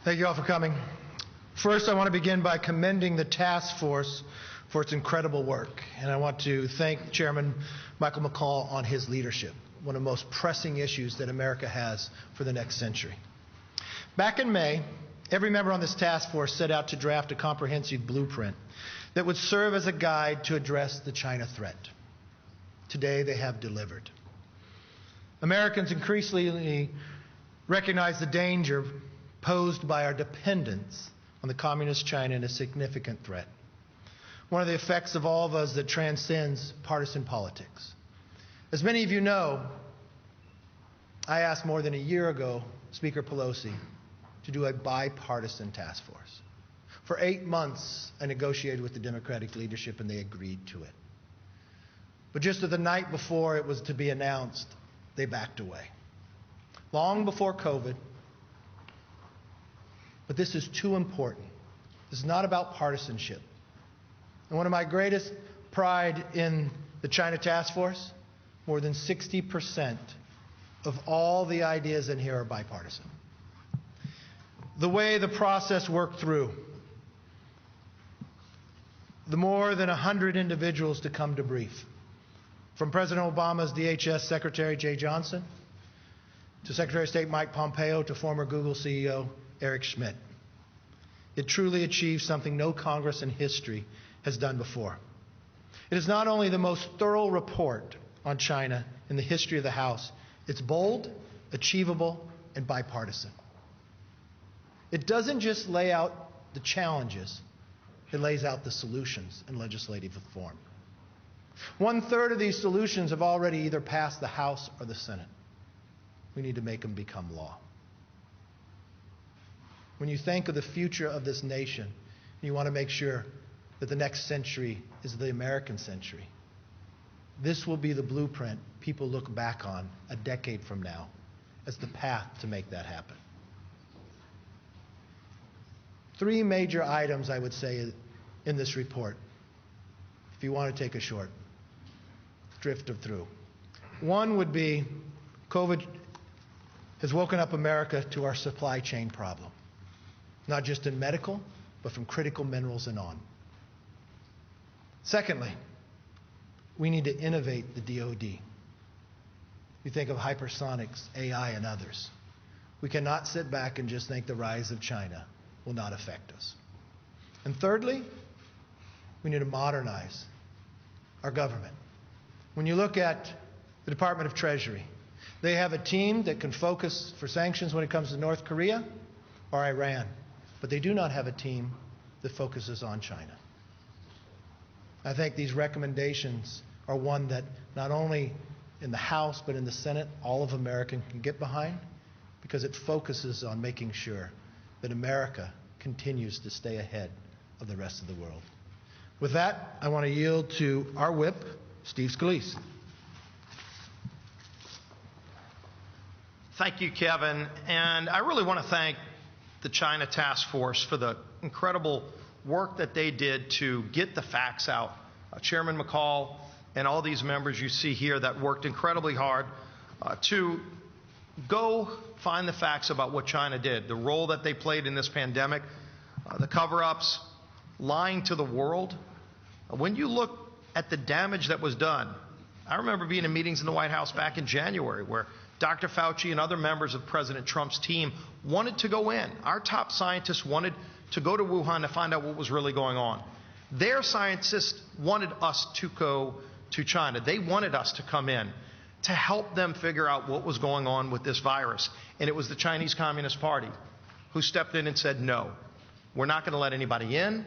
Thank you all for coming. First, I want to begin by commending the task force for its incredible work. And I want to thank Chairman Michael McCaul on his leadership, one of the most pressing issues that America has for the next century. Back in May, every member on this task force set out to draft a comprehensive blueprint that would serve as a guide to address the China threat. Today, they have delivered. Americans increasingly recognize the danger posed by our dependence on the communist China and a significant threat. One of the effects of all of us that transcends partisan politics. As many of you know, I asked more than a year ago Speaker Pelosi to do a bipartisan task force. For 8 months, I negotiated with the Democratic leadership and they agreed to it. But just the night before it was to be announced, they backed away. Long before COVID. But this is too important. This is not about partisanship. And one of my greatest pride in the China Task Force, more than 60% of all the ideas in here are bipartisan. The way the process worked through, the more than 100 individuals to come to brief, from President Obama's DHS Secretary Jay Johnson, to Secretary of State Mike Pompeo, to former Google CEO Eric Schmidt. It truly achieved something no Congress in history has done before. It is not only the most thorough report on China in the history of the House, it's bold, achievable, and bipartisan. It doesn't just lay out the challenges, it lays out the solutions in legislative form. 1/3 of these solutions have already either passed the House or the Senate. We need to make them become law. When you think of the future of this nation, you want to make sure that the next century is the American century. This will be the blueprint people look back on a decade from now as the path to make that happen. 3 major items, I would say, in this report, if you want to take a short drift through. One would be COVID has woken up America to our supply chain problem, not just in medical, but from critical minerals and on. Secondly, we need to innovate the DoD. You think of hypersonics, AI, and others. We cannot sit back and just think the rise of China will not affect us. And thirdly, we need to modernize our government. When you look at the Department of Treasury, they have a team that can focus for sanctions when it comes to North Korea or Iran, but they do not have a team that focuses on China. I think these recommendations are one that not only in the House but in the Senate, all of America can get behind, because it focuses on making sure that America continues to stay ahead of the rest of the world. With that, I want to yield to our whip, Steve Scalise. Thank you, Kevin. And I really want to thank the China Task Force for the incredible work that they did to get the facts out. Chairman McCaul and all these members you see here that worked incredibly hard to go find the facts about what China did, the role that they played in this pandemic, the cover-ups, lying to the world. When you look at the damage that was done, I remember being in meetings in the White House back in January where Dr. Fauci and other members of President Trump's team wanted to go in. Our top scientists wanted to go to Wuhan to find out what was really going on. Their scientists wanted us to go to China. They wanted us to come in to help them figure out what was going on with this virus. And it was the Chinese Communist Party who stepped in and said, no, we're not going to let anybody in.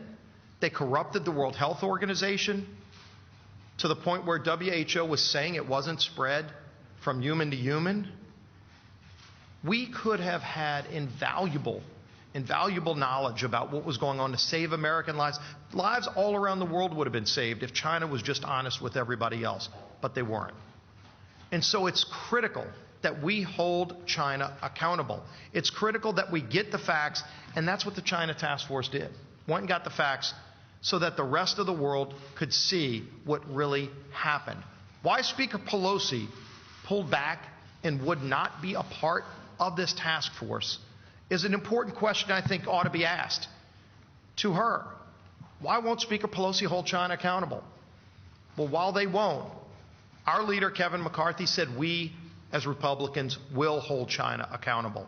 They corrupted the World Health Organization to the point where WHO was saying it wasn't spread from human to human. We could have had invaluable knowledge about what was going on to save American lives. Lives all around the world would have been saved if China was just honest with everybody else, but they weren't. And so it's critical that we hold China accountable. It's critical that we get the facts, and that's what the China Task Force did. Went and got the facts so that the rest of the world could see what really happened. Why Speaker Pelosi pulled back and would not be a part of this task force is an important question I think ought to be asked to her. Why won't Speaker Pelosi hold China accountable? Well, while they won't, our leader, Kevin McCarthy, said we, as Republicans, will hold China accountable.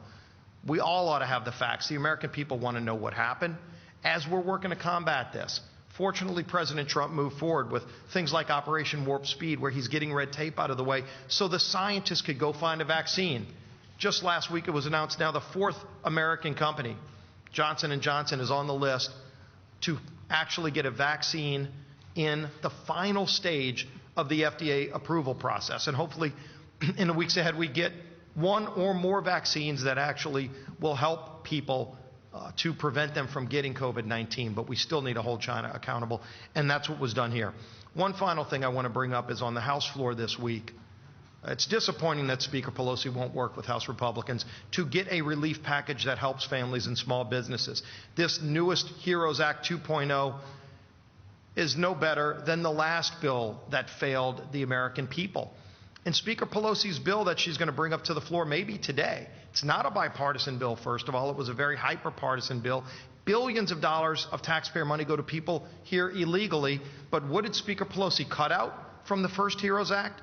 We all ought to have the facts. The American people want to know what happened as we're working to combat this. Fortunately, President Trump moved forward with things like Operation Warp Speed, where he's getting red tape out of the way so the scientists could go find a vaccine. Just last week, it was announced now the fourth American company, Johnson & Johnson, is on the list to actually get a vaccine in the final stage of the FDA approval process. And hopefully, in the weeks ahead, we get one or more vaccines that actually will help people to prevent them from getting COVID-19. But we still need to hold China accountable, and that's what was done here. One final thing I want to bring up is on the House floor this week. It's disappointing that Speaker Pelosi won't work with House Republicans to get a relief package that helps families and small businesses. This newest HEROES Act 2.0 is no better than the last bill that failed the American people. And Speaker Pelosi's bill that she's going to bring up to the floor maybe today, it's not a bipartisan bill, first of all. It was a very hyper-partisan bill. Billions of dollars of taxpayer money go to people here illegally. But what did Speaker Pelosi cut out from the first HEROES Act?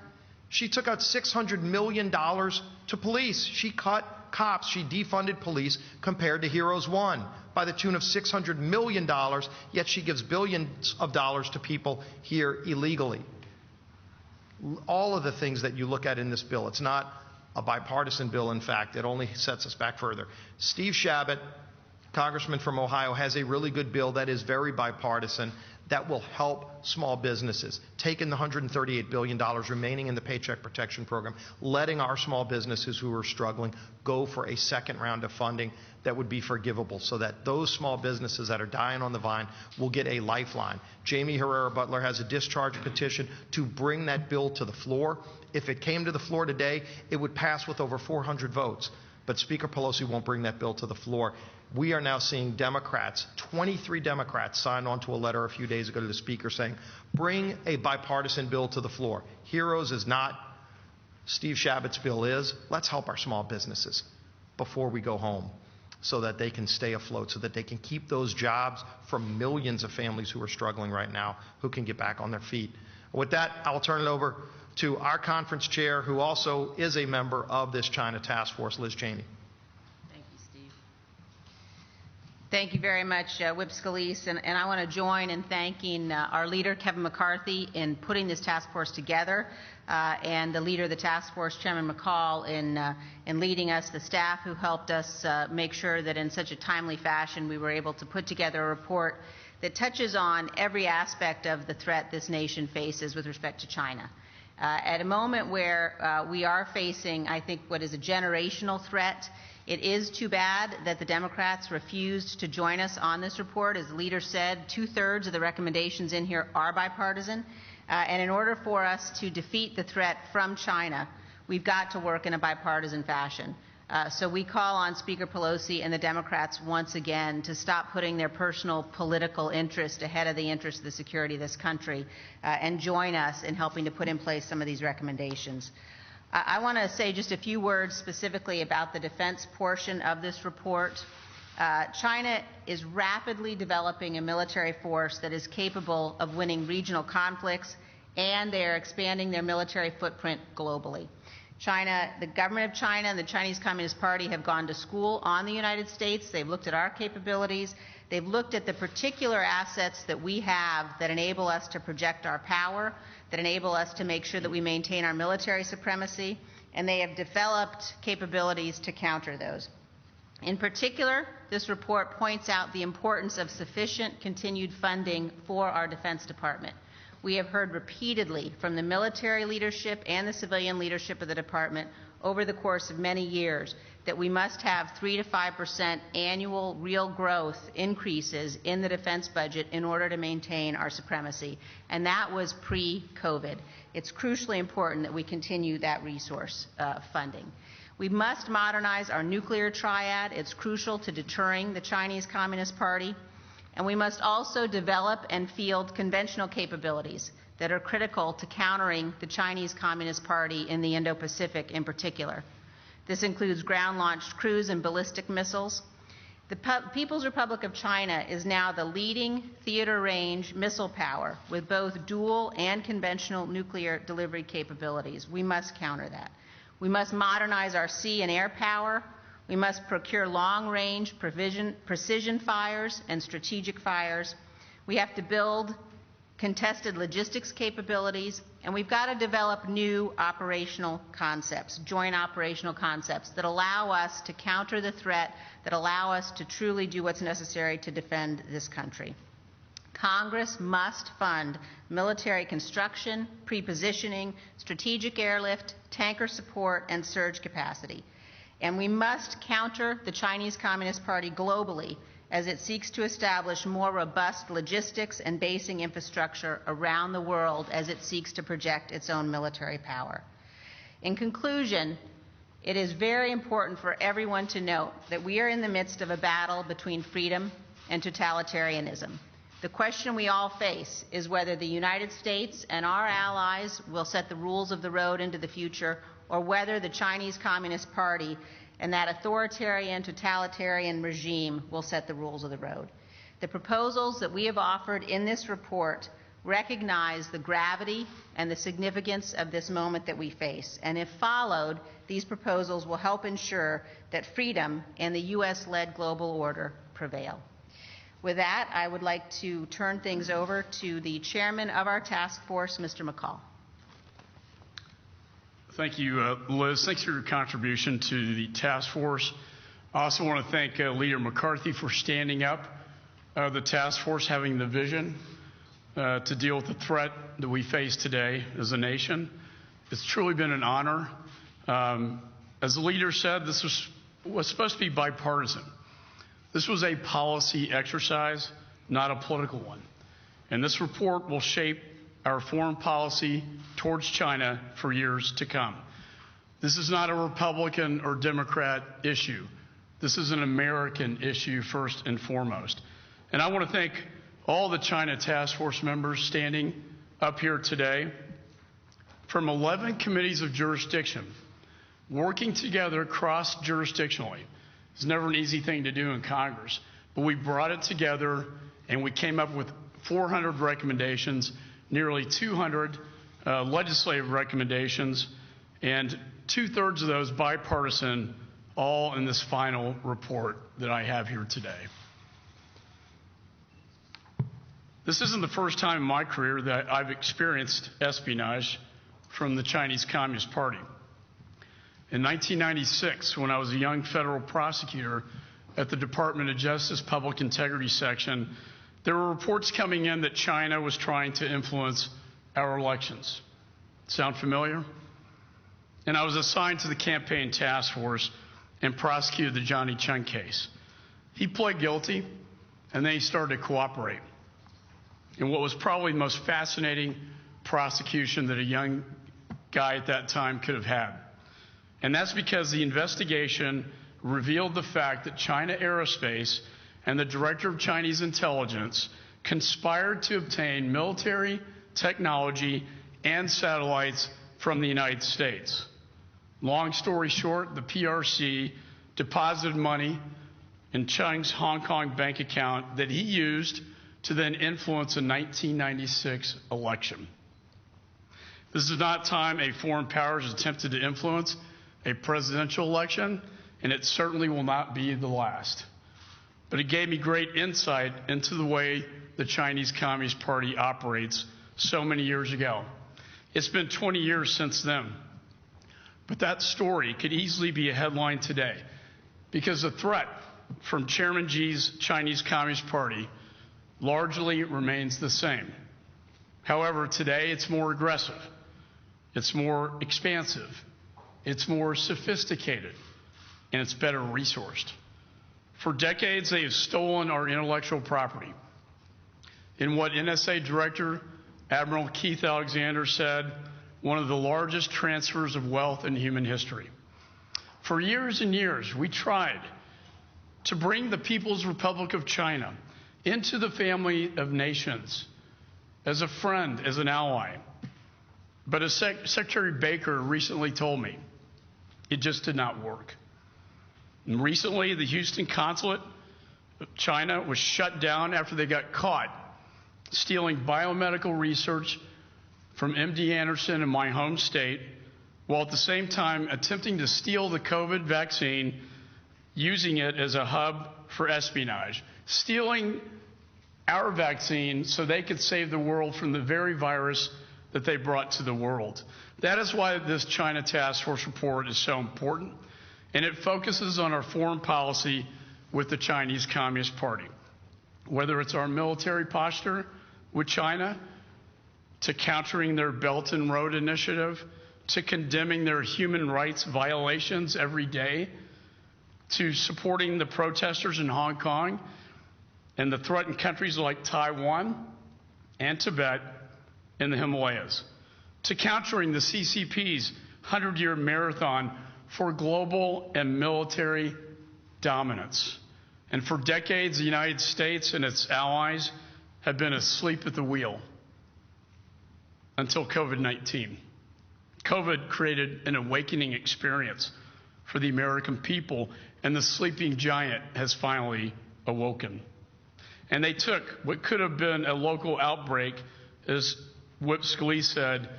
She took out $600 million to police. She cut cops. She defunded police compared to HEROES 1 by the tune of $600 million, yet she gives billions of dollars to people here illegally. All of the things that you look at in this bill, it's not a bipartisan bill. In fact, it only sets us back further. Steve Chabot, congressman from Ohio, has a really good bill that is very bipartisan that will help small businesses, taking the $138 billion remaining in the Paycheck Protection Program, letting our small businesses who are struggling go for a second round of funding that would be forgivable so that those small businesses that are dying on the vine will get a lifeline. Jamie Herrera Butler has a discharge petition to bring that bill to the floor. If it came to the floor today, it would pass with over 400 votes. But Speaker Pelosi won't bring that bill to the floor. We are now seeing Democrats, 23 Democrats, sign on to a letter a few days ago to the Speaker saying, bring a bipartisan bill to the floor. HEROES is not, Steve Chabot's bill is. Let's help our small businesses before we go home so that they can stay afloat, so that they can keep those jobs for millions of families who are struggling right now, who can get back on their feet. With that, I'll turn it over to our conference chair, who also is a member of this China task force, Liz Cheney. Thank you very much, Whip Scalise, and I want to join in thanking our leader, Kevin McCarthy, in putting this task force together, and the leader of the task force, Chairman McCall, in leading us, the staff who helped us make sure that in such a timely fashion we were able to put together a report that touches on every aspect of the threat this nation faces with respect to China. At a moment where we are facing, I think, what is a generational threat, it is too bad that the Democrats refused to join us on this report. As the leader said, 2/3 of the recommendations in here are bipartisan. And in order for us to defeat the threat from China, we've got to work in a bipartisan fashion. So we call on Speaker Pelosi and the Democrats once again to stop putting their personal political interest ahead of the interest of the security of this country and join us in helping to put in place some of these recommendations. I want to say just a few words specifically about the defense portion of this report. China is rapidly developing a military force that is capable of winning regional conflicts, and they are expanding their military footprint globally. China, the government of China and the Chinese Communist Party have gone to school on the United States. They've looked at our capabilities. They've looked at the particular assets that we have that enable us to project our power, that enable us to make sure that we maintain our military supremacy, and they have developed capabilities to counter those. In particular, this report points out the importance of sufficient continued funding for our Defense Department. We have heard repeatedly from the military leadership and the civilian leadership of the department over the course of many years that we must have 3 to 5% annual real growth increases in the defense budget in order to maintain our supremacy. And that was pre-COVID. It's crucially important that we continue that resource funding. We must modernize our nuclear triad. It's crucial to deterring the Chinese Communist Party. And we must also develop and field conventional capabilities that are critical to countering the Chinese Communist Party in the Indo-Pacific in particular. This includes ground-launched cruise and ballistic missiles, The People's Republic of China is now the leading theater-range missile power with both dual and conventional nuclear delivery capabilities. We must counter that. We must modernize our sea and air power. We must procure long-range precision fires and strategic fires. We have to build contested logistics capabilities, and we've got to develop new operational concepts, joint operational concepts that allow us to counter the threat, that allow us to truly do what's necessary to defend this country. Congress must fund military construction, pre-positioning, strategic airlift, tanker support, and surge capacity. And we must counter the Chinese Communist Party globally as it seeks to establish more robust logistics and basing infrastructure around the world as it seeks to project its own military power. In conclusion, it is very important for everyone to note that we are in the midst of a battle between freedom and totalitarianism. The question we all face is whether the United States and our allies will set the rules of the road into the future, or whether the Chinese Communist Party and that authoritarian, totalitarian regime will set the rules of the road. The proposals that we have offered in this report recognize the gravity and the significance of this moment that we face, and if followed, these proposals will help ensure that freedom and the U.S.-led global order prevail. With that, I would like to turn things over to the chairman of our task force, Mr. McCall. Thank you, Liz. Thanks for your contribution to the task force. I also want to thank Leader McCarthy for standing up the task force, having the vision to deal with the threat that we face today as a nation. It's truly been an honor. As the leader said, this was supposed to be bipartisan. This was a policy exercise, not a political one. And this report will shape our foreign policy towards China for years to come. This is not a Republican or Democrat issue. This is an American issue first and foremost. And I want to thank all the China Task Force members standing up here today from 11 committees of jurisdiction, working together cross-jurisdictionally. It's never an easy thing to do in Congress, but we brought it together and we came up with 400 recommendations, nearly 200 legislative recommendations, and 2/3 of those bipartisan, all in this final report that I have here today. This isn't the first time in my career that I've experienced espionage from the Chinese Communist Party. In 1996, when I was a young federal prosecutor at the Department of Justice Public Integrity Section, there were reports coming in that China was trying to influence our elections. Sound familiar? And I was assigned to the campaign task force and prosecuted the Johnny Chung case. He pled guilty, and then he started to cooperate in what was probably the most fascinating prosecution that a young guy at that time could have had. And that's because the investigation revealed the fact that China Aerospace and the director of Chinese intelligence conspired to obtain military, technology, and satellites from the United States. Long story short, the PRC deposited money in Chung's Hong Kong bank account that he used to then influence a 1996 election. This is not time a foreign power has attempted to influence a presidential election, and it certainly will not be the last. But it gave me great insight into the way the Chinese Communist Party operates so many years ago. It's been 20 years since then. But that story could easily be a headline today, because the threat from Chairman Xi's Chinese Communist Party largely remains the same. However, today it's more aggressive, it's more expansive, it's more sophisticated, and it's better resourced. For decades, they have stolen our intellectual property. In what NSA Director Admiral Keith Alexander said, one of the largest transfers of wealth in human history. For years and years, we tried to bring the People's Republic of China into the family of nations as a friend, as an ally. But as Secretary Baker recently told me, it just did not work. And recently, the Houston consulate China was shut down after they got caught stealing biomedical research from MD Anderson in my home state, while at the same time attempting to steal the COVID vaccine, using it as a hub for espionage, stealing our vaccine so they could save the world from the very virus that they brought to the world. That is why this China Task Force report is so important, and it focuses on our foreign policy with the Chinese Communist Party. Whether it's our military posture with China, to countering their Belt and Road Initiative, to condemning their human rights violations every day, to supporting the protesters in Hong Kong and the threatened countries like Taiwan and Tibet in the Himalayas, to countering the CCP's 100-year marathon for global and military dominance. And for decades, the United States and its allies have been asleep at the wheel until COVID-19. COVID created an awakening experience for the American people, and the sleeping giant has finally awoken. And they took what could have been a local outbreak, as Whip Scalise said,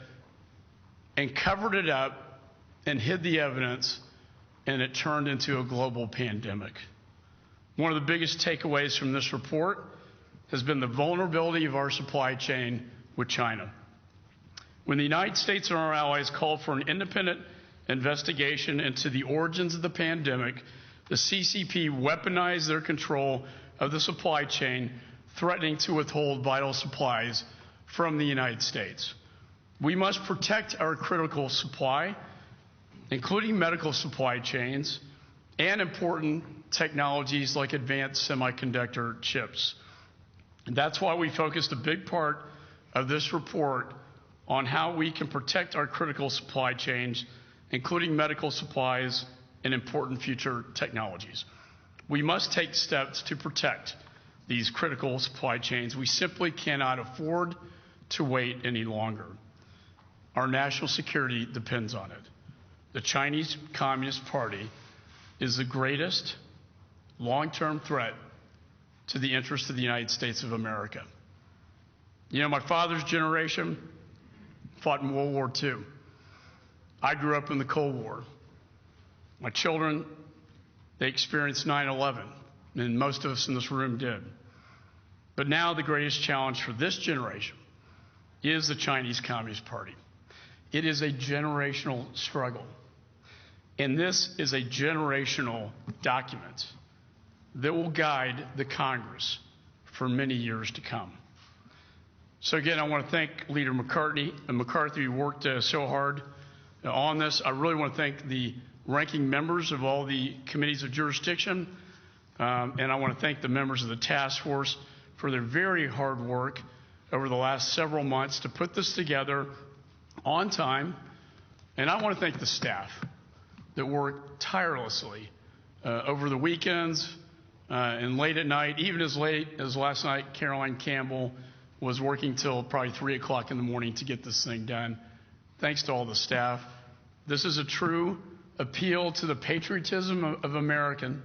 and covered it up and hid the evidence, and it turned into a global pandemic. One of the biggest takeaways from this report has been the vulnerability of our supply chain with China. When the United States and our allies called for an independent investigation into the origins of the pandemic, the CCP weaponized their control of the supply chain, threatening to withhold vital supplies from the United States. We must protect our critical supply, including medical supply chains and important technologies like advanced semiconductor chips. And that's why we focused a big part of this report on how we can protect our critical supply chains, including medical supplies and important future technologies. We must take steps to protect these critical supply chains. We simply cannot afford to wait any longer. Our national security depends on it. The Chinese Communist Party is the greatest long-term threat to the interests of the United States of America. You know, my father's generation fought in World War II. I grew up in the Cold War. My children, they experienced 9/11, and most of us in this room did. But now the greatest challenge for this generation is the Chinese Communist Party. It is a generational struggle. And this is a generational document that will guide the Congress for many years to come. So again, I want to thank Leader McCarthy, who worked so hard on this. I really want to thank the ranking members of all the committees of jurisdiction, and I want to thank the members of the task force for their very hard work over the last several months to put this together on time. And I want to thank the staff that worked tirelessly over the weekends and late at night, even as late as last night. Caroline Campbell was working till probably 3 o'clock in the morning to get this thing done. Thanks to all the staff. This is a true appeal to the patriotism of American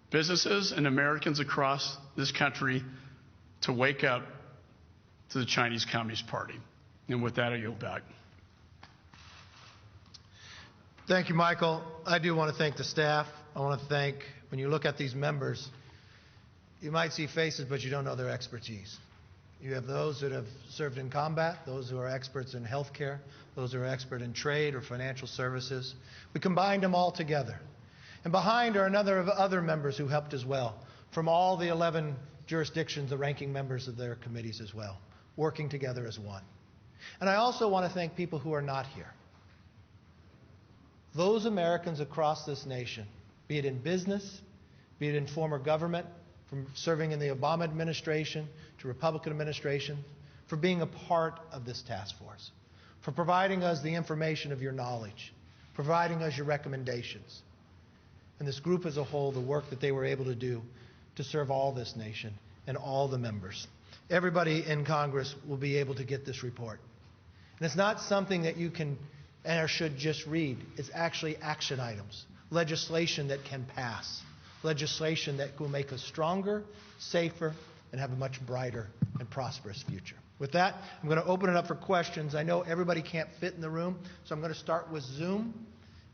businesses and Americans across this country to wake up to the Chinese Communist Party. And with that, I yield back. Thank you, Michael. I do want to thank the staff. I want to thank, when you look at these members, you might see faces, but you don't know their expertise. You have those that have served in combat, those who are experts in healthcare, those who are expert in trade or financial services. We combined them all together. And behind are another of other members who helped as well, from all the 11 jurisdictions, the ranking members of their committees as well, working together as one. And I also want to thank people who are not here. Those Americans across this nation, be it in business, be it in former government, from serving in the Obama administration to Republican administration, for being a part of this task force, for providing us the information of your knowledge, providing us your recommendations. And this group as a whole, the work that they were able to do to serve all this nation and all the members. Everybody in Congress will be able to get this report. And it's not something that you can or should just read. It's actually action items, legislation that can pass, legislation that will make us stronger, safer, and have a much brighter and prosperous future. With that, I'm going to open it up for questions. I know everybody can't fit in the room, so I'm going to start with Zoom.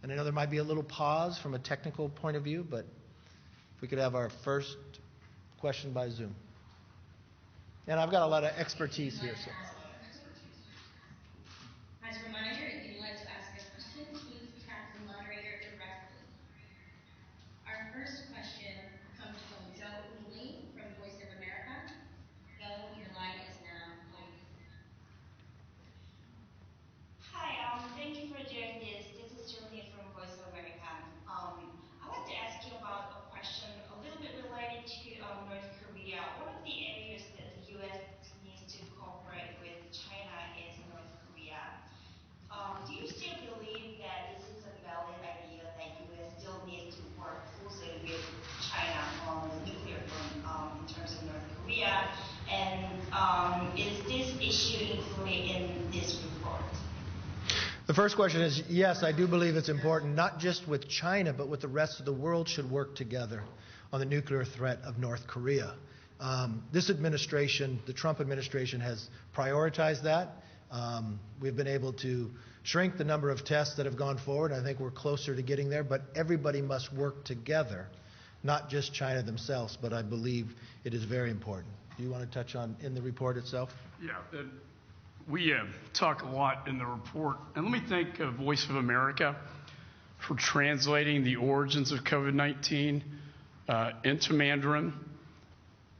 And I know there might be a little pause from a technical point of view, but if we could have our first question by Zoom. And I've got a lot of expertise here. So. As a reminder, if you'd like to ask a question, please tap the moderator directly. Our first question comes from Joe Uli from Voice of America. Joe, your line is now open. Hi, thank you for doing this. This is Julie from Voice of America. I'd like to ask you about a question a little bit related to North Korea. One of the areas that the U.S. needs to cooperate with China is North Korea. Do you still believe that this is a valid idea that U.S. still needs to work closely with China on the nuclear front in terms of North Korea? And is this issue included in this report? The first question is, yes, I do believe it's important, not just with China, but with the rest of the world should work together on the nuclear threat of North Korea. This administration, the Trump administration, has prioritized that. We've been able to shrink the number of tests that have gone forward. I think we're closer to getting there, but everybody must work together, not just China themselves, but I believe it is very important. Do you want to touch on in the report itself? Yeah. We talk a lot in the report, and let me thank Voice of America for translating the origins of COVID-19 into Mandarin,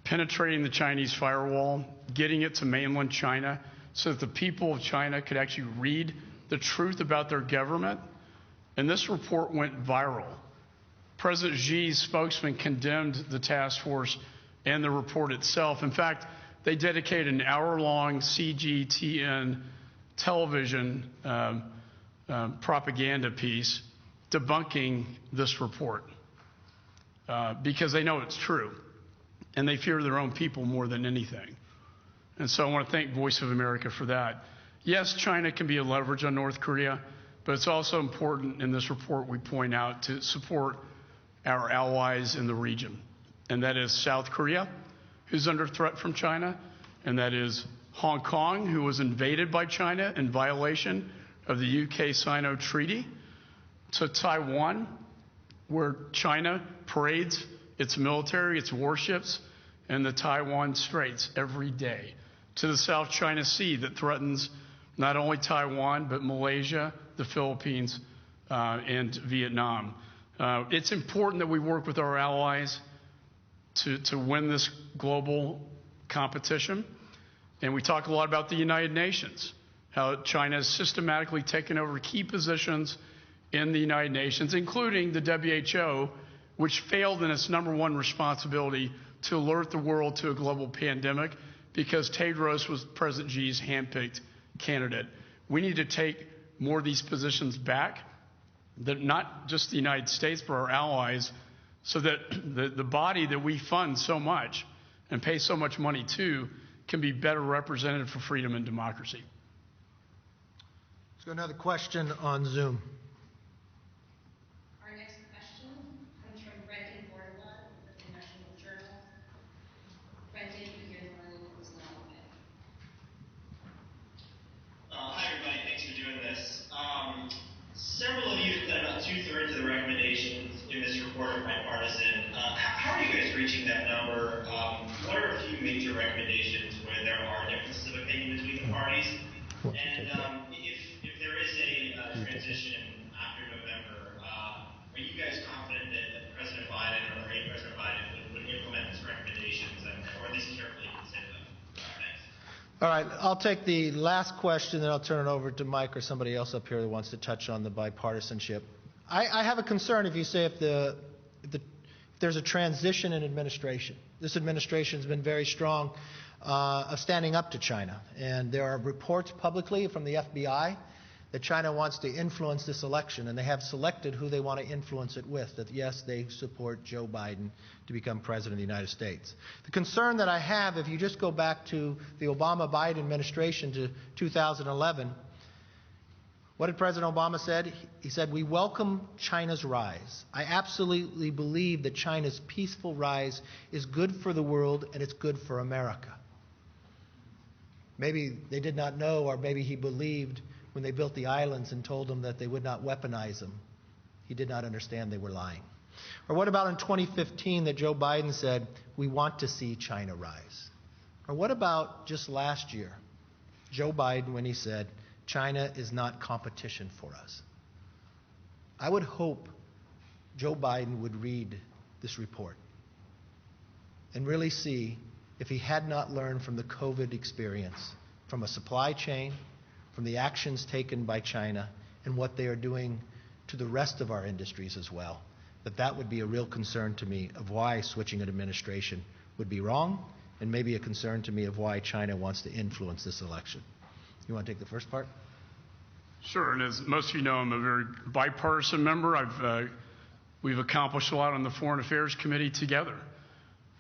penetrating the Chinese firewall, getting it to mainland China so that the people of China could actually read the truth about their government. And this report went viral. President Xi's spokesman condemned the task force and the report itself. In fact, they dedicated an hour-long CGTN television propaganda piece debunking this report because they know it's true, and they fear their own people more than anything. And so I want to thank Voice of America for that. Yes, China can be a leverage on North Korea, but it's also important in this report we point out to support our allies in the region, and that is South Korea, who's under threat from China, and that is Hong Kong, who was invaded by China in violation of the UK-Sino Treaty, to Taiwan, where China parades its military, its warships, in the Taiwan Straits every day, to the South China Sea that threatens not only Taiwan, but Malaysia, the Philippines, and Vietnam. It's important that we work with our allies to win this global competition. And we talk a lot about the United Nations, how China has systematically taken over key positions in the United Nations, including the WHO, which failed in its #1 responsibility to alert the world to a global pandemic because Tedros was President Xi's handpicked candidate. We need to take more of these positions back, that not just the United States, but our allies, so that the body that we fund so much and pay so much money to can be better represented for freedom and democracy. Let's go another question on Zoom. Our next question comes from Brendan Bordelon with the National Journal. Brendan, your line is now open. Hi, everybody. Thanks for doing this. Several of you said about 2/3 of the recommendations in this report are bipartisan. How are you guys reaching that number? What are a few major recommendations where there are differences of opinion between the parties? And if there is a transition after November, are you guys confident that President Biden or President Biden would implement these recommendations or at least carefully consider them? Thanks. All right, I'll take the last question, then I'll turn it over to Mike or somebody else up here that wants to touch on the bipartisanship. I have a concern if you say if there's a transition in administration. This administration has been very strong of standing up to China, and there are reports publicly from the FBI that China wants to influence this election, and they have selected who they want to influence it with, that yes, they support Joe Biden to become president of the United States. The concern that I have, if you just go back to the Obama-Biden administration to 2011, What did President Obama said? He said, "We welcome China's rise. I absolutely believe that China's peaceful rise is good for the world and it's good for America." Maybe they did not know, or maybe he believed when they built the islands and told them that they would not weaponize them. He did not understand they were lying. Or what about in 2015 that Joe Biden said, "We want to see China rise"? Or what about just last year, Joe Biden, when he said, "China is not competition for us"? I would hope Joe Biden would read this report and really see if he had not learned from the COVID experience, from a supply chain, from the actions taken by China, and what they are doing to the rest of our industries as well, that would be a real concern to me of why switching an administration would be wrong, and maybe a concern to me of why China wants to influence this election. You want to take the first part? Sure, and as most of you know, I'm a very bipartisan member. We've accomplished a lot on the Foreign Affairs Committee together,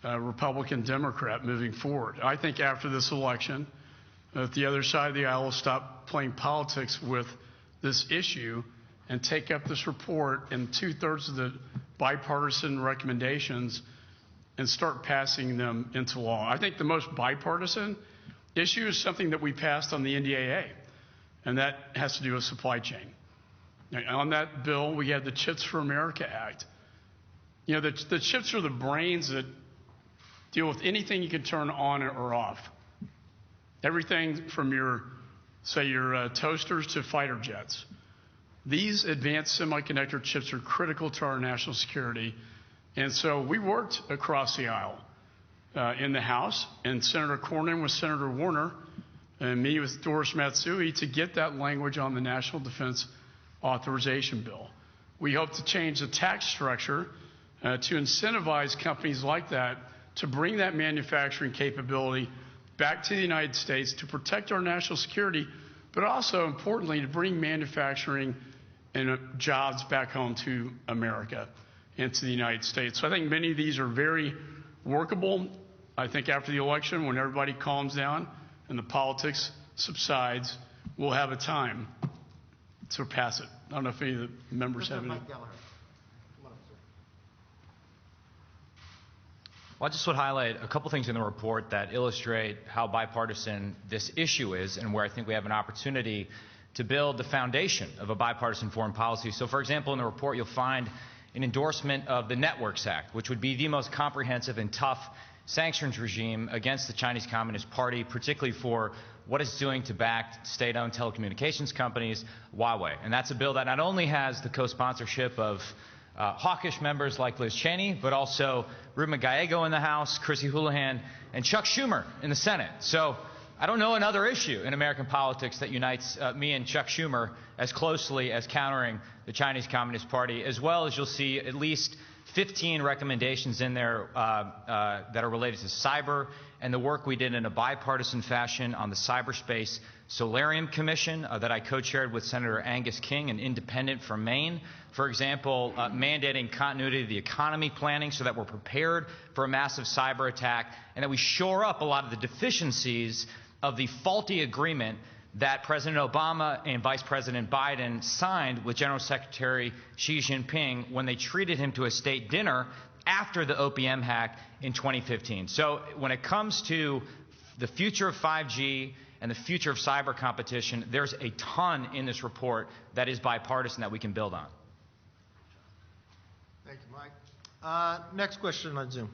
Republican, Democrat, moving forward. I think after this election, that the other side of the aisle will stop playing politics with this issue and take up this report and 2/3 of the bipartisan recommendations and start passing them into law. I think the most bipartisan issue is something that we passed on the NDAA, and that has to do with supply chain. Now, on that bill, we had the Chips for America Act. You know, the chips are the brains that deal with anything you can turn on or off. Everything from your toasters to fighter jets. These advanced semiconductor chips are critical to our national security. And so we worked across the aisle in the House, and Senator Cornyn with Senator Warner, and me with Doris Matsui, to get that language on the National Defense Authorization Bill. We hope to change the tax structure to incentivize companies like that to bring that manufacturing capability back to the United States to protect our national security, but also, importantly, to bring manufacturing and jobs back home to America and to the United States. So I think many of these are very workable. I think after the election, when everybody calms down and the politics subsides, we'll have a time to pass it. I don't know if any of the members have any. Well, I just would highlight a couple things in the report that illustrate how bipartisan this issue is and where I think we have an opportunity to build the foundation of a bipartisan foreign policy. So, for example, in the report, you'll find an endorsement of the Networks Act, which would be the most comprehensive and tough sanctions regime against the Chinese Communist Party, particularly for what it's doing to back state-owned telecommunications companies, Huawei. And that's a bill that not only has the co-sponsorship of hawkish members like Liz Cheney, but also Ruben Gallego in the House, Chrissy Houlihan, and Chuck Schumer in the Senate. So I don't know another issue in American politics that unites me and Chuck Schumer as closely as countering the Chinese Communist Party, as well as you'll see at least 15 recommendations in there that are related to cyber and the work we did in a bipartisan fashion on the Cyberspace Solarium Commission that I co-chaired with Senator Angus King, an independent from Maine. For example, mandating continuity of the economy planning so that we're prepared for a massive cyber attack and that we shore up a lot of the deficiencies of the faulty agreement that President Obama and Vice President Biden signed with General Secretary Xi Jinping when they treated him to a state dinner after the OPM hack in 2015. So when it comes to the future of 5G and the future of cyber competition, there's a ton in this report that is bipartisan that we can build on. Thank you, Mike. Next question on Zoom.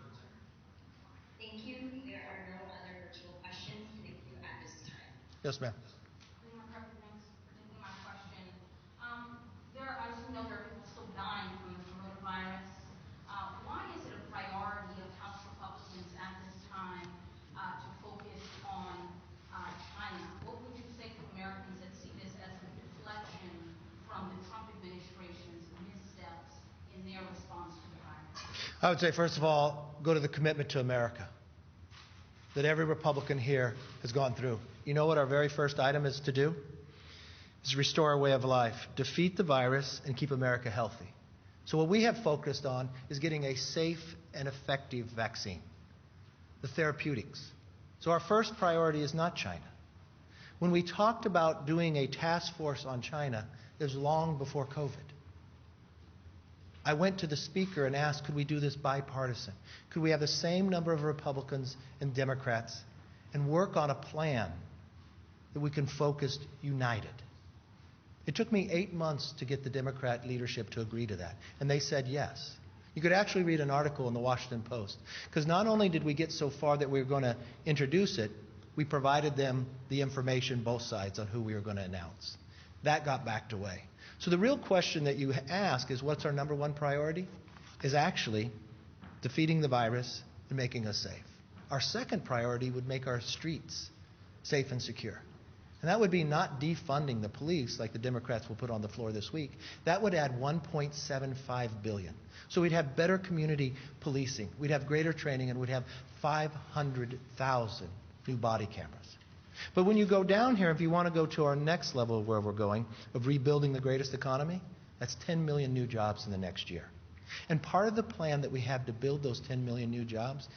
Thank you. There are no other virtual questions in the queue at this time. Yes, ma'am. Thanks for taking my question. As you know, there are people still dying from the coronavirus. Why is it a priority of House Republicans at this time to focus on China? What would you say to Americans that see this as a deflection from the Trump administration's missteps in their response to the virus? I would say, first of all, go to the commitment to America that every Republican here has gone through. You know what our very first item is to do? Is restore our way of life, defeat the virus, and keep America healthy. So what we have focused on is getting a safe and effective vaccine, the therapeutics. So our first priority is not China. When we talked about doing a task force on China, it was long before COVID. I went to the speaker and asked, could we do this bipartisan? Could we have the same number of Republicans and Democrats and work on a plan that we can focus united? It took me 8 months to get the Democrat leadership to agree to that, and they said yes. You could actually read an article in the Washington Post, because not only did we get so far that we were going to introduce it, we provided them the information, both sides, on who we were going to announce. That got backed away. So the real question that you ask is, what's our number one priority? Is actually defeating the virus and making us safe. Our second priority would make our streets safe and secure. And that would be not defunding the police like the Democrats will put on the floor this week. That would add $1.75 billion. So we'd have better community policing. We'd have greater training, and we'd have 500,000 new body cameras. But when you go down here, if you want to go to our next level of where we're going, of rebuilding the greatest economy, that's 10 million new jobs in the next year. And part of the plan that we have to build those 10 million new jobs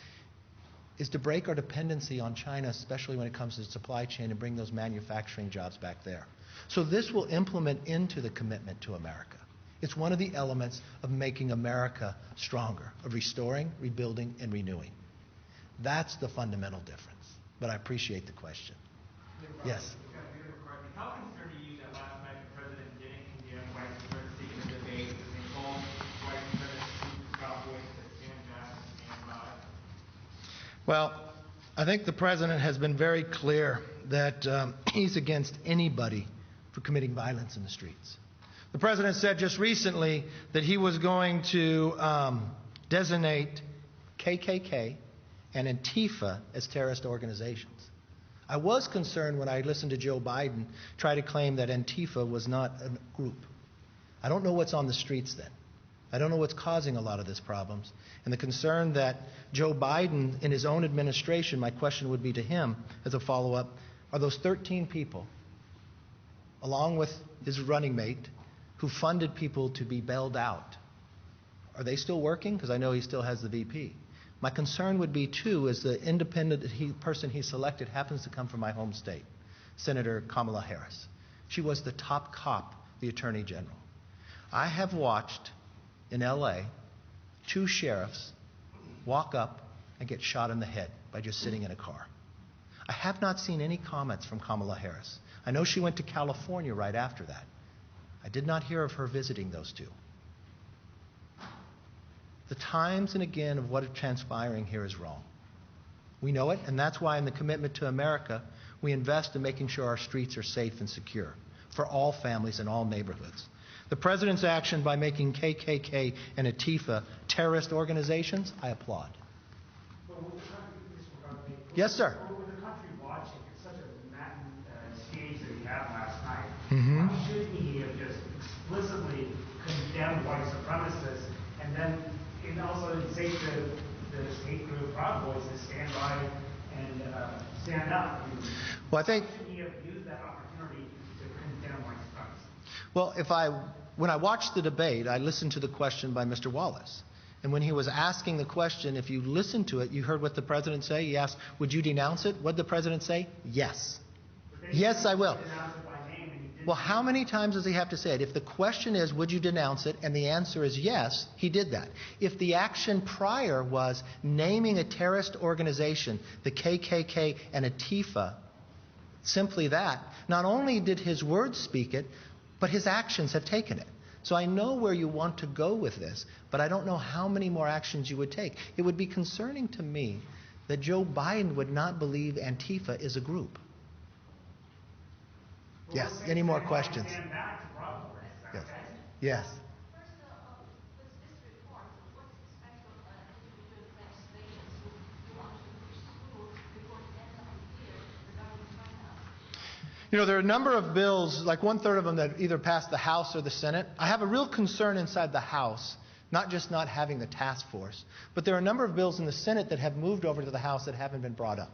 is to break our dependency on China, especially when it comes to the supply chain, and bring those manufacturing jobs back there. So this will implement into the commitment to America. It's one of the elements of making America stronger, of restoring, rebuilding, and renewing. That's the fundamental difference. But I appreciate the question. Yes. How concerned are you that last night the president didn't condemn white supremacy in the debate, and they called white supremacists Scott Boyce to stand back and stand by? Well, I think the president has been very clear that he's against anybody for committing violence in the streets. The president said just recently that he was going to designate KKK and Antifa as terrorist organizations. I was concerned when I listened to Joe Biden try to claim that Antifa was not a group. I don't know what's on the streets then. I don't know what's causing a lot of these problems. And the concern that Joe Biden, in his own administration, my question would be to him as a follow-up, are those 13 people, along with his running mate, who funded people to be bailed out, are they still working? Because I know he still has the VP. My concern would be, too, is the independent person he selected happens to come from my home state, Senator Kamala Harris. She was the top cop, the Attorney General. I have watched in L.A. 2 sheriffs walk up and get shot in the head by just sitting in a car. I have not seen any comments from Kamala Harris. I know she went to California right after that. I did not hear of her visiting those 2. The times and again of what is transpiring here is wrong. We know it, and that's why in the commitment to America, we invest in making sure our streets are safe and secure for all families and all neighborhoods. The president's action by making KKK and Antifa terrorist organizations, I applaud. Yes, sir. With the country watching, it's such a maddening stage that he had last night. Mm-hmm. Why shouldn't he have just explicitly condemned white supremacists and then also say to the state group Proud Boys to stand by and stand up? Well, I think. Why shouldn't he have used that opportunity to condemn white supremacists? Well, when I watched the debate, I listened to the question by Mr. Wallace. And when he was asking the question, if you listened to it, you heard what the president say. He asked, would you denounce it? What did the president say? Yes. Yes, I will. Well, how many times does he have to say it? If the question is, would you denounce it, and the answer is yes, he did that. If the action prior was naming a terrorist organization, the KKK and Antifa, simply that, not only did his words speak it, but his actions have taken it. So I know where you want to go with this, but I don't know how many more actions you would take. It would be concerning to me that Joe Biden would not believe Antifa is a group. Yes. Any more questions? Yes. Yes. First, with this report, what's the special individual legislation you want to push through before the end of the year regarding China? You know, there are a number of bills, like 1/3 of them that either passed the House or the Senate. I have a real concern inside the House, not just not having the task force, but there are a number of bills in the Senate that have moved over to the House that haven't been brought up.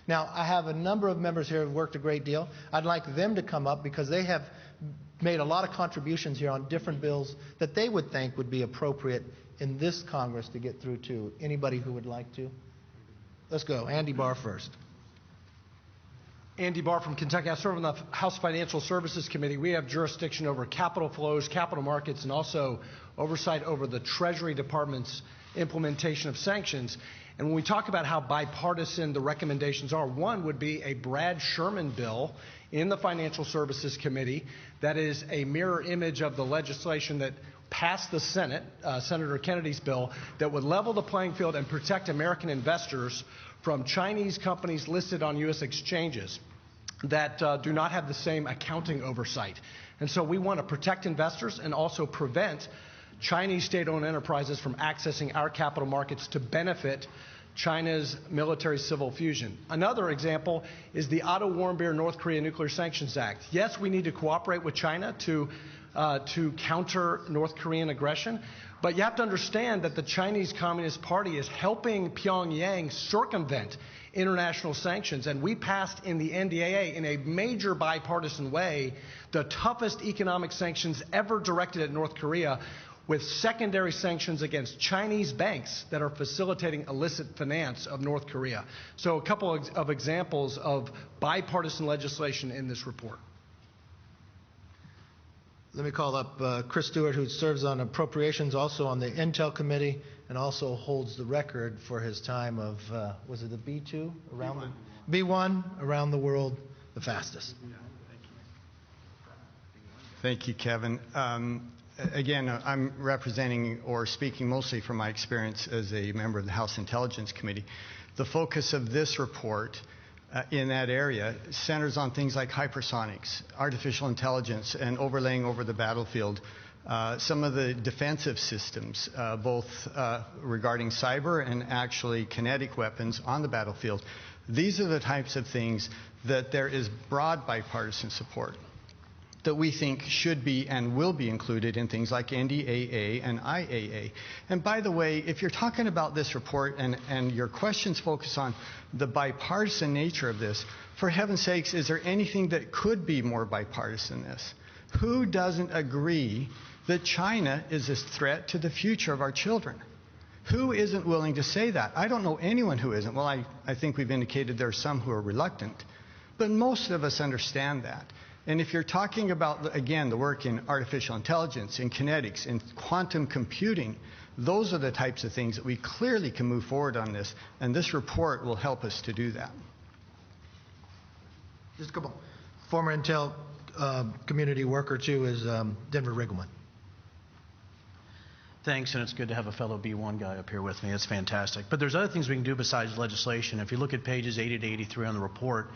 Now, I have a number of members here who have worked a great deal. I'd like them to come up because they have made a lot of contributions here on different bills that they would think would be appropriate in this Congress to get through to. Anybody who would like to? Let's go. Andy Barr first. Andy Barr from Kentucky. I serve on the House Financial Services Committee. We have jurisdiction over capital flows, capital markets, and also oversight over the Treasury Department's implementation of sanctions. And when we talk about how bipartisan the recommendations are, one would be a Brad Sherman bill in the Financial Services Committee that is a mirror image of the legislation that passed the Senate, Senator Kennedy's bill, that would level the playing field and protect American investors from Chinese companies listed on U.S. exchanges that do not have the same accounting oversight. And so we want to protect investors and also prevent Chinese state-owned enterprises from accessing our capital markets to benefit China's military-civil fusion. Another example is the Otto Warmbier North Korea Nuclear Sanctions Act. Yes, we need to cooperate with China to counter North Korean aggression, but you have to understand that the Chinese Communist Party is helping Pyongyang circumvent international sanctions, and we passed in the NDAA in a major bipartisan way the toughest economic sanctions ever directed at North Korea, with secondary sanctions against Chinese banks that are facilitating illicit finance of North Korea. So a couple of examples of bipartisan legislation in this report. Let me call up Chris Stewart, who serves on appropriations, also on the Intel Committee, and also holds the record for his time of, was it the B2? B1 around the world, the fastest. Thank you, Kevin. Again, I'm representing or speaking mostly from my experience as a member of the House Intelligence Committee. The focus of this report in that area centers on things like hypersonics, artificial intelligence, and overlaying over the battlefield some of the defensive systems, both regarding cyber and actually kinetic weapons on the battlefield. These are the types of things that there is broad bipartisan support that we think should be and will be included in things like NDAA and IAA. And by the way, if you're talking about this report and your questions focus on the bipartisan nature of this, for heaven's sakes, is there anything that could be more bipartisan than this? Who doesn't agree that China is a threat to the future of our children? Who isn't willing to say that? I don't know anyone who isn't. Well, I think we've indicated there are some who are reluctant, but most of us understand that. And if you're talking about, again, the work in artificial intelligence, in kinetics, in quantum computing, those are the types of things that we clearly can move forward on this, and this report will help us to do that. Just a couple. Former Intel community worker, too, is Denver Riggleman. Thanks, and it's good to have a fellow B1 guy up here with me. It's fantastic. But there's other things we can do besides legislation. If you look at pages 80 to 83 on the report,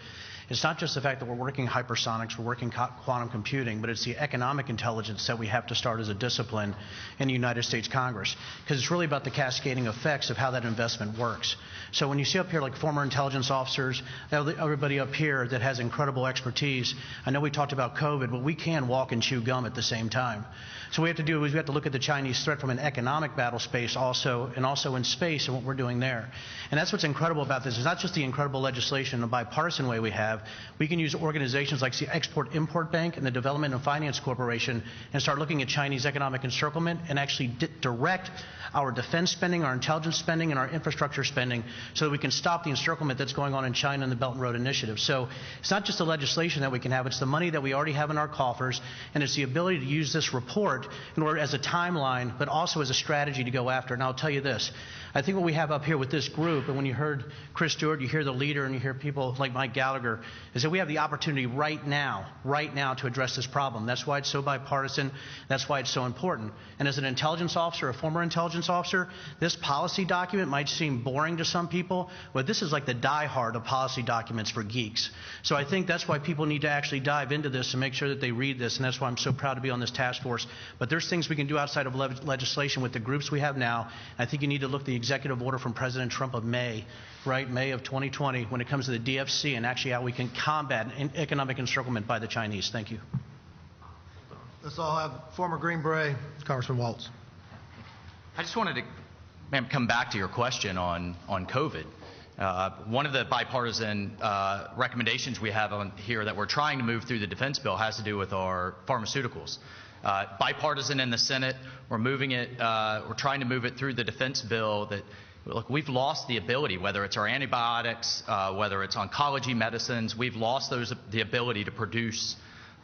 it's not just the fact that we're working hypersonics, we're working quantum computing, but it's the economic intelligence that we have to start as a discipline in the United States Congress, because it's really about the cascading effects of how that investment works. So when you see up here like former intelligence officers, everybody up here that has incredible expertise, I know we talked about COVID, but we can walk and chew gum at the same time. So what we have to do is we have to look at the Chinese threat from an economic battle space also in space and what we're doing there. And that's what's incredible about this. It's not just the incredible legislation in a bipartisan way we have. We can use organizations like the Export-Import Bank and the Development and Finance Corporation and start looking at Chinese economic encirclement and actually direct our defense spending, our intelligence spending, and our infrastructure spending so that we can stop the encirclement that's going on in China in the Belt and Road Initiative. So it's not just the legislation that we can have, it's the money that we already have in our coffers, and it's the ability to use this report in order as a timeline, but also as a strategy to go after. And I'll tell you this, I think what we have up here with this group, and when you heard Chris Stewart, you hear the leader, and you hear people like Mike Gallagher, is that we have the opportunity right now to address this problem. That's why it's so bipartisan. That's why it's so important. And as an intelligence officer, a former intelligence officer, this policy document might seem boring to some people, but this is like the die-hard of policy documents for geeks. So I think that's why people need to actually dive into this and make sure that they read this, and that's why I'm so proud to be on this task force. But there's things we can do outside of legislation with the groups we have now. I think you need to look at the executive order from President Trump of May, right, May of 2020, when it comes to the DFC and actually how we can combat economic encirclement by the Chinese. Thank you. Let's all have former Green Beret, Congressman Waltz. I just wanted to come back to your question on COVID. One of the bipartisan recommendations we have on here that we're trying to move through the defense bill has to do with our pharmaceuticals. Bipartisan in the Senate, we're moving it. We're trying to move it through the defense bill that Look, we've lost the ability, whether it's our antibiotics, whether it's oncology medicines, we've lost the ability to produce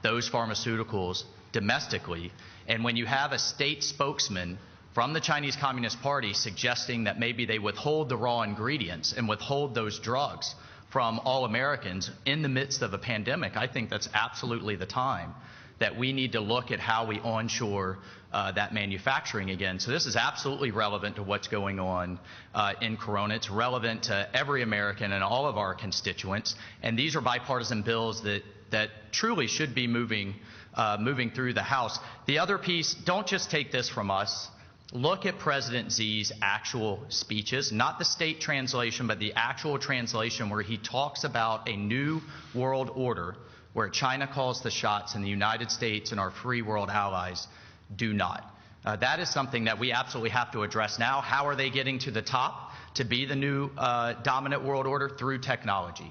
those pharmaceuticals domestically. And when you have a state spokesman from the Chinese Communist Party suggesting that maybe they withhold the raw ingredients and withhold those drugs from all Americans in the midst of a pandemic, I think that's absolutely the time that we need to look at how we onshore that manufacturing again. So this is absolutely relevant to what's going on in Corona. It's relevant to every American and all of our constituents. And these are bipartisan bills that truly should be moving through the House. The other piece, don't just take this from us. Look at President Xi's actual speeches, not the state translation, but the actual translation where he talks about a new world order where China calls the shots and the United States and our free world allies do not. That is something that we absolutely have to address now. How are they getting to the top to be the new dominant world order? Through technology.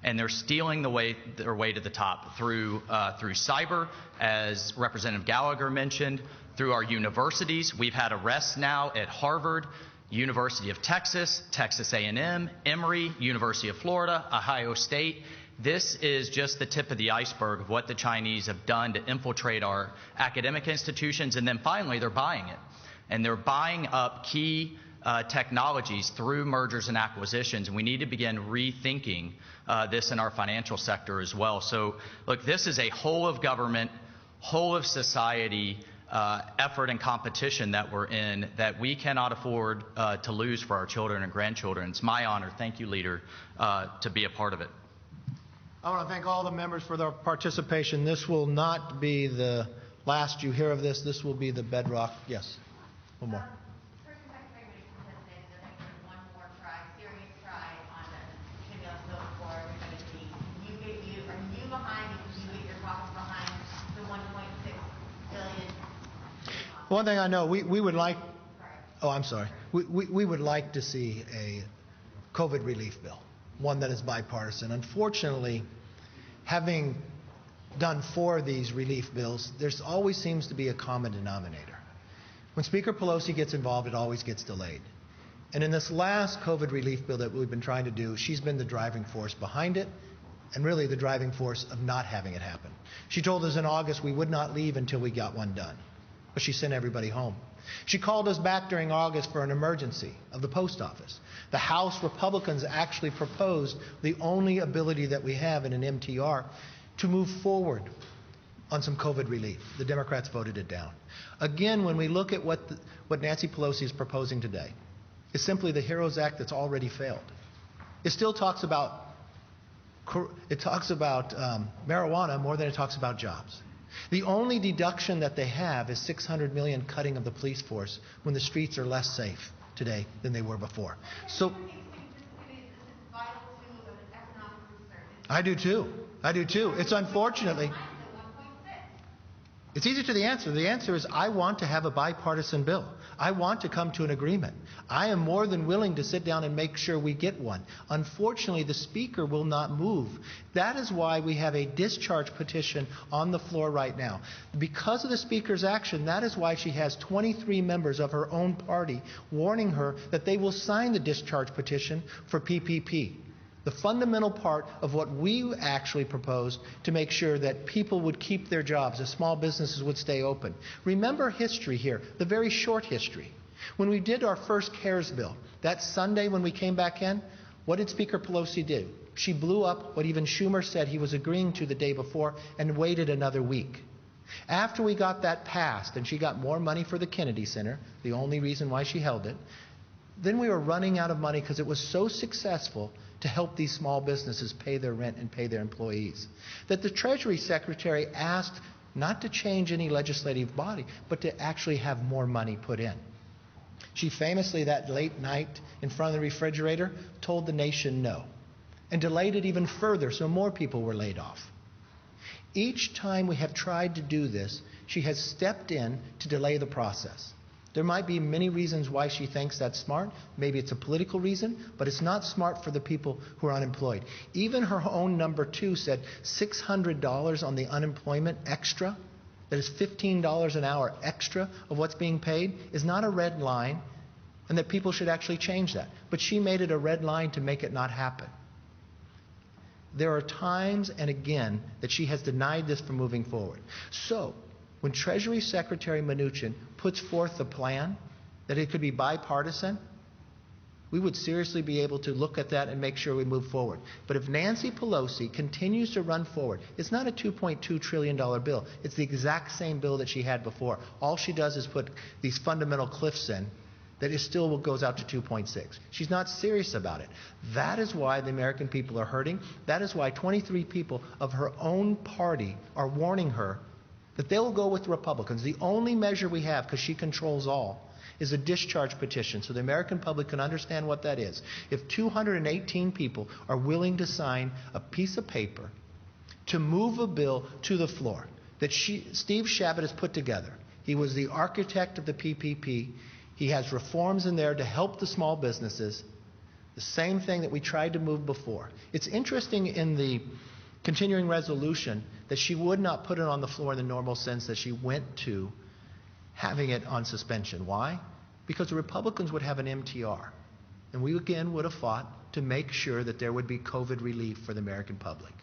And they're stealing their way to the top through cyber, as Representative Gallagher mentioned, through our universities. We've had arrests now at Harvard, University of Texas, Texas A&M, Emory, University of Florida, Ohio State. This is just the tip of the iceberg of what the Chinese have done to infiltrate our academic institutions. And then finally, they're buying it. And they're buying up key technologies through mergers and acquisitions. And we need to begin rethinking this in our financial sector as well. So, look, this is a whole of government, whole of society effort and competition that we're in that we cannot afford to lose for our children and grandchildren. It's my honor, thank you, Leader, to be a part of it. I want to thank all the members for their participation. This will not be the last you hear of this. This will be the bedrock. Yes, one more. One thing I know, we would like, I'm sorry, we would like to see a COVID relief bill, one that is bipartisan. Unfortunately, having done 4 of these relief bills, there always seems to be a common denominator. When Speaker Pelosi gets involved, it always gets delayed. And in this last COVID relief bill that we've been trying to do, she's been the driving force behind it, and really the driving force of not having it happen. She told us in August we would not leave until we got one done. But she sent everybody home. She called us back during August for an emergency of the post office. The House Republicans actually proposed the only ability that we have in an MTR to move forward on some COVID relief. The Democrats voted it down. Again, when we look at what Nancy Pelosi is proposing today, it's simply the HEROES Act that's already failed. It still talks about marijuana more than it talks about jobs. The only deduction that they have is $600 million cutting of the police force when the streets are less safe today than they were before. So I do too. It's unfortunately. It's easy to the answer. The answer is I want to have a bipartisan bill. I want to come to an agreement. I am more than willing to sit down and make sure we get one. Unfortunately, the Speaker will not move. That is why we have a discharge petition on the floor right now. Because of the Speaker's action, that is why she has 23 members of her own party warning her that they will sign the discharge petition for PPP. The fundamental part of what we actually proposed to make sure that people would keep their jobs, that small businesses would stay open. Remember history here, the very short history. When we did our first CARES bill, that Sunday when we came back in, what did Speaker Pelosi do? She blew up what even Schumer said he was agreeing to the day before and waited another week. After we got that passed and she got more money for the Kennedy Center, the only reason why she held it, then we were running out of money because it was so successful to help these small businesses pay their rent and pay their employees, that the Treasury Secretary asked not to change any legislative body, but to actually have more money put in. She famously, that late night in front of the refrigerator, told the nation no, and delayed it even further so more people were laid off. Each time we have tried to do this, she has stepped in to delay the process. There might be many reasons why she thinks that's smart. Maybe it's a political reason, but it's not smart for the people who are unemployed. Even her own number 2 said $600 on the unemployment extra, that is $15 an hour extra of what's being paid, is not a red line. and that people should actually change that. But she made it a red line to make it not happen. There are times, and again, that she has denied this from moving forward. So, when Treasury Secretary Mnuchin puts forth a plan that it could be bipartisan, we would seriously be able to look at that and make sure we move forward. But if Nancy Pelosi continues to run forward, it's not a $2.2 trillion bill. It's the exact same bill that she had before. All she does is put these fundamental cliffs in that it still goes out to 2.6. She's not serious about it. That is why the American people are hurting. That is why 23 people of her own party are warning her that they will go with the Republicans. The only measure we have, because she controls all, is a discharge petition so the American public can understand what that is. If 218 people are willing to sign a piece of paper to move a bill to the floor that Steve Shabbat has put together, he was the architect of the PPP, he has reforms in there to help the small businesses, the same thing that we tried to move before. It's interesting in the continuing resolution that she would not put it on the floor in the normal sense that she went to having it on suspension. Why? Because the Republicans would have an MTR. And we again would have fought to make sure that there would be COVID relief for the American public.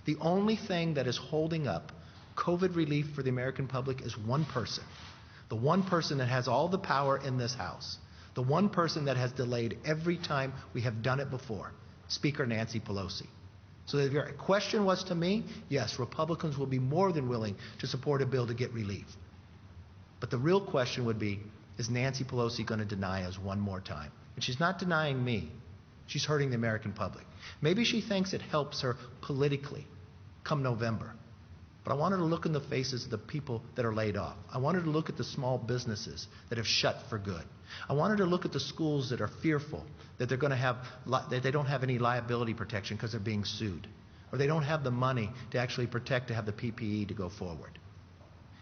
The only thing that is holding up COVID relief for the American public is one person. The one person that has all the power in this House. The one person that has delayed every time we have done it before. Speaker Nancy Pelosi. So if your question was to me, yes, Republicans will be more than willing to support a bill to get relief. But the real question would be, is Nancy Pelosi going to deny us one more time? And she's not denying me. She's hurting the American public. Maybe she thinks it helps her politically come November. But I want her to look in the faces of the people that are laid off. I want her to look at the small businesses that have shut for good. I want her to look at the schools that are fearful that they're going to have that they don't have any liability protection because they're being sued, or they don't have the money to actually protect to have the PPE to go forward.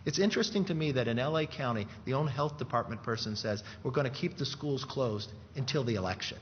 It's interesting to me that in LA County, the own health department person says we're going to keep the schools closed until the election.